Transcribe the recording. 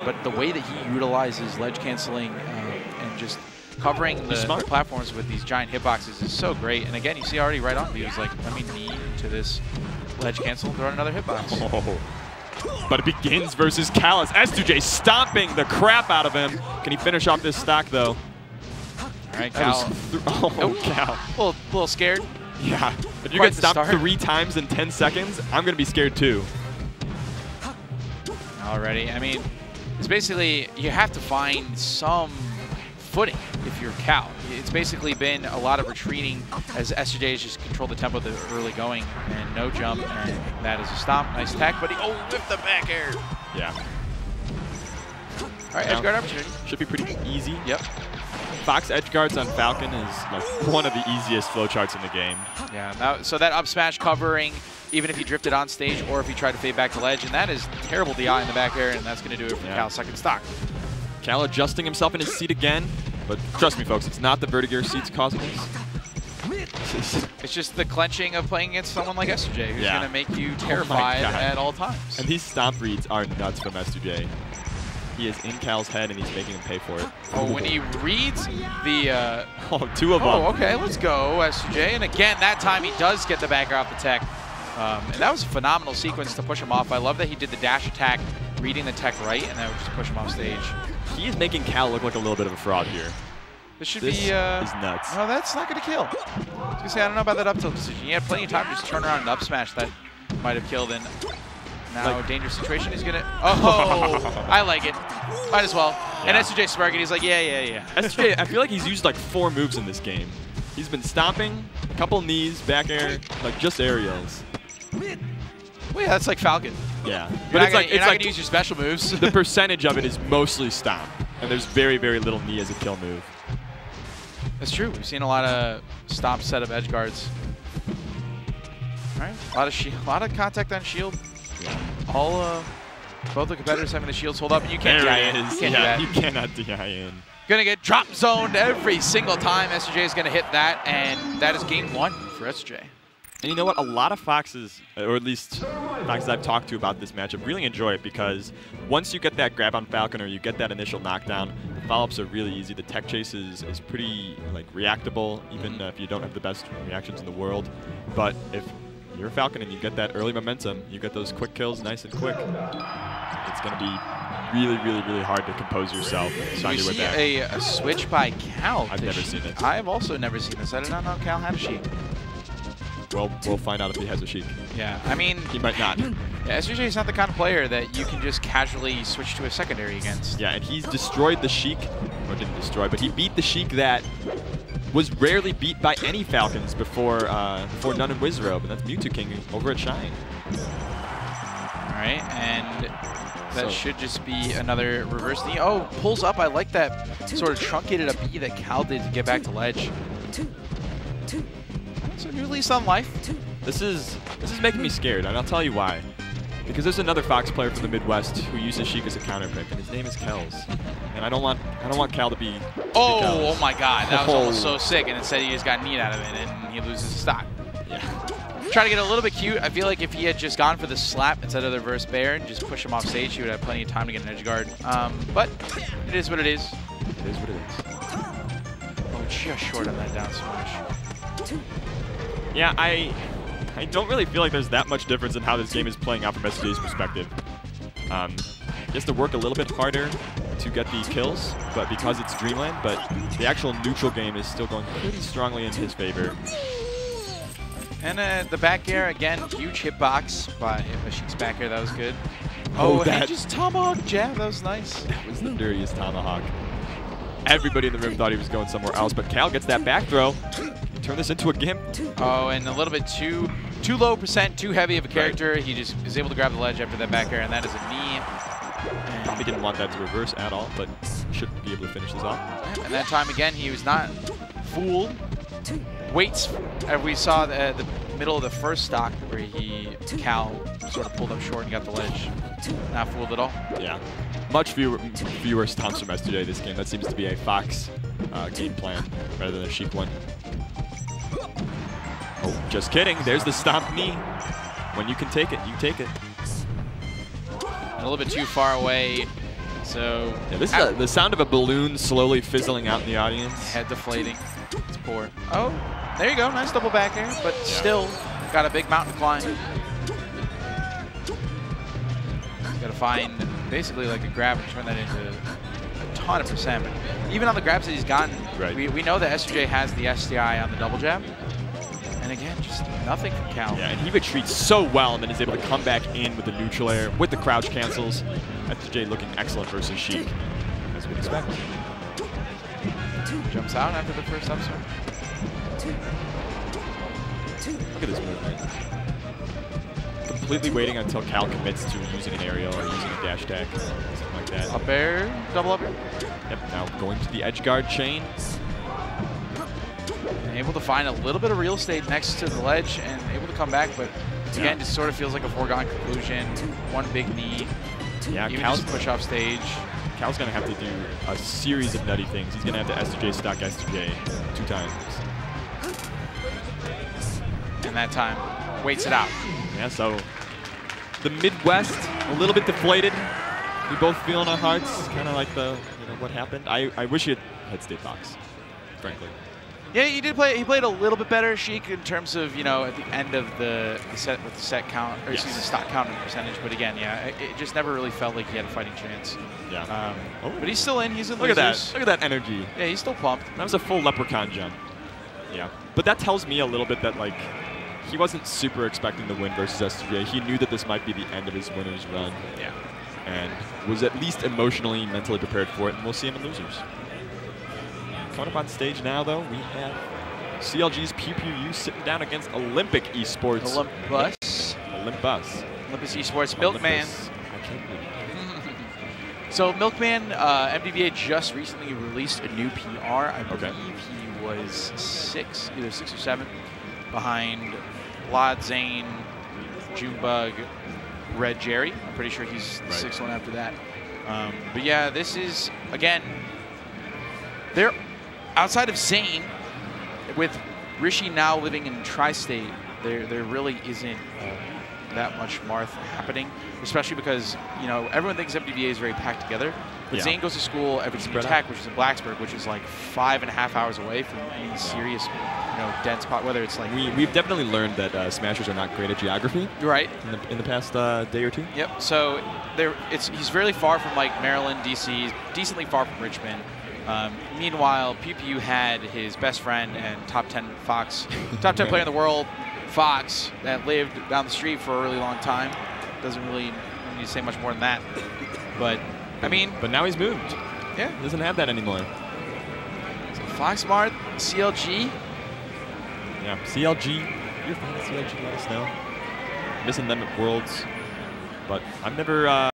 but the way that he utilizes ledge canceling and just covering the platforms with these giant hitboxes is so great. And again, you see already right on, he was like, let me knee to this ledge cancel and throw in another hitbox. Oh. But it begins versus Callus. S2J stomping the crap out of him. Can he finish off this stock, though? All right, Cal. Cal. A little scared. Yeah. If you get stopped 3 times in 10 seconds, I'm going to be scared, too. Already. I mean, it's basically, you have to find some footing if you're Cal. It's basically been a lot of retreating as S2J has just controlled the tempo of the early going and no jump, and that is a stomp. Nice tech, but he with the back air. Yeah. All right, edge guard opportunity. Should be pretty easy. Yep. Fox edge guards on Falcon is like one of the easiest flowcharts in the game. Yeah, so that up smash covering, even if you drifted on stage or if you try to fade back to ledge, and that is terrible DI in the back air, and that's going to do it for Cal's second stock. Cal adjusting himself in his seat again, but trust me, folks, it's not the vertigear seats causing this. It's just the clenching of playing against someone like S2J, who's going to make you terrified at all times. And these stomp reads are nuts from S2J. He is in Cal's head, and he's making him pay for it. Oh, when he reads the... 2 of them. Oh, okay, let's go, S2J. And again, that time he does get the back air off the tech. And that was a phenomenal sequence to push him off. I love that he did the dash attack, reading the tech right, and that would just push him off stage. He is making Cal look like a little bit of a fraud here. This should is be... nuts. Oh, that's not going to kill. I was going to say, I don't know about that up tilt decision. He had plenty of time to just turn around and up smash that might have killed. And now, dangerous situation. He's going to... Oh, I like it. Might as well. Yeah. And S2J smirking. He's like, yeah. S2J, I feel like he's used like 4 moves in this game. He's been stomping, a couple knees, back air, like just aerials. Well, yeah, that's like Falcon. Yeah. But you're not going to use your special moves. The percentage of it is mostly stomp. And there's very, very little knee as a kill move. That's true. We've seen a lot of stomp set of edge guards. All right. A lot of contact on shield. Yeah. Both the competitors having the shields hold up, and you can't DI in. You can't do that. You cannot DI in. Gonna get drop zoned every single time. S2J is gonna hit that, and that is game 1 for S2J. And you know what? A lot of Foxes, or at least Foxes I've talked to about this matchup, really enjoy it because once you get that grab on Falcon or you get that initial knockdown, the follow-ups are really easy. The tech chase is pretty reactable, even if you don't have the best reactions in the world. But if you're a Falcon and you get that early momentum, you get those quick kills nice and quick, it's going to be really, really, really hard to compose yourself. So we see a switch by Cal. I've never seen it. I've also never seen this. I did not know Cal had a Sheik. Well, we'll find out if he has a Sheik. Yeah, I mean... He might not. Yeah, S2J is not the kind of player that you can just casually switch to a secondary against. Yeah, and he's destroyed the Sheik, or didn't destroy, but he beat the Sheik that was rarely beat by any Falcons before None and Wizrobe, and that's Mewtwo King over at Shine. All right, and that should just be another reverse knee. Oh, pulls up. I like that sort of truncated a B that Cal did to get back to ledge. So new lease on life. This is making me scared, and I'll tell you why. Because there's another Fox player from the Midwest who uses Sheik as a counter pick, and his name is Kells. And I don't want Cal to be. Oh my God, that was almost so sick, and instead he just got kneed out of it, and he loses his stock. Yeah. Try to get a little bit cute. I feel like if he had just gone for the slap instead of the reverse bear and just push him off stage, he would have plenty of time to get an edge guard. But it is what it is. It is what it is. Oh, just short on that down smash. Yeah, I don't really feel like there's that much difference in how this game is playing out from S2J's perspective. He has to work a little bit harder to get the kills, but because it's Dreamland, but the actual neutral game is still going pretty strongly in his favor. And the back air, again, huge hitbox by Sheik's back air. That was good. Oh, that just tomahawk jab. That was nice. That was the dirtiest tomahawk. Everybody in the room thought he was going somewhere else, but Cal gets that back throw. Turn this into a gimp. Oh, and a little bit too low percent, too heavy of a character. Right. He just is able to grab the ledge after that back air, and that is a knee. Probably didn't want that to reverse at all, but should be able to finish this off. And that time again, he was not fooled. Waits, as we saw the middle of the first stock where Cal sort of pulled up short and got the ledge. Not fooled at all. Yeah. Much fewer stomps from S2J this game. That seems to be a Fox game plan rather than a Sheik one. Oh, just kidding. There's the stomp knee. When you can take it, you take it. And a little bit too far away So yeah, this is the sound of a balloon slowly fizzling out in the audience. Head deflating. It's poor. Oh, there you go. Nice double back air, but still got a big mountain to climb. Got to find basically like a grab and turn that into a ton of percent. But even on the grabs that he's gotten, we know that S2J has the SDI on the double jab. And again, just nothing from Cal. Yeah, and he retreats so well and then is able to come back in with the neutral air, with the crouch cancels. S2J looking excellent versus Sheik, as we'd expect. Jumps out after the first upswing. Look at this movement. Completely waiting until Cal commits to using an aerial or using a dash attack, something like that. Up air, double up air. Yep, now going to the edge guard chain. Able to find a little bit of real estate next to the ledge and able to come back, but again, just sort of feels like a foregone conclusion. One big knee. Yeah, even Cal's just push off stage. Cal's going to have to do a series of nutty things. He's going to have to S2J stock S2J 2 times. And that time, waits it out. Yeah, so the Midwest, a little bit deflated. We both feel in our hearts, kind of like the, what happened. I wish he had stayed box, frankly. Yeah, he did play. He played a little bit better, Sheik, in terms of at the end of the set with the set count, or excuse me, stock count and percentage. But again, yeah, it just never really felt like he had a fighting chance. Yeah. But he's still in. He's in. Look at that! Look at that energy. Yeah, he's still pumped. That was a full leprechaun jump. Yeah. But that tells me a little bit that he wasn't super expecting the win versus S2J. He knew that this might be the end of his winner's run. Yeah. And was at least emotionally, mentally prepared for it. And we'll see him in losers. Coming up on stage now, though, we have CLG's PPU sitting down against Olympic Esports. Olympus. Olympus Esports. Milkman. I can't believe it. So Milkman, MDVA just recently released a new PR. I believe he was either 6 or 7, behind Lod, Zane, Junebug, Red Jerry. I'm pretty sure he's the 6th one after that. But yeah, this is, again, they're outside of Zane, with Rishi now living in Tri-State, there really isn't that much Marth happening, especially because, everyone thinks MDVA is very packed together. But Zane goes to school at Virginia Tech, which is in Blacksburg, which is like 5.5 hours away from any serious, dense spot, whether it's like... We've definitely learned that Smashers are not great at geography. Right. In the past day or two. Yep. So he's really far from like Maryland, DC, decently far from Richmond. Meanwhile, PPU had his best friend and top 10 player in the world, Fox, that lived down the street for a really long time. Doesn't really need to say much more than that. But, I mean... But now he's moved. Yeah. He doesn't have that anymore. So Fox, Marth, CLG. Yeah, CLG. If you're a fan of CLG, let us know. Missing them at Worlds. But I've never...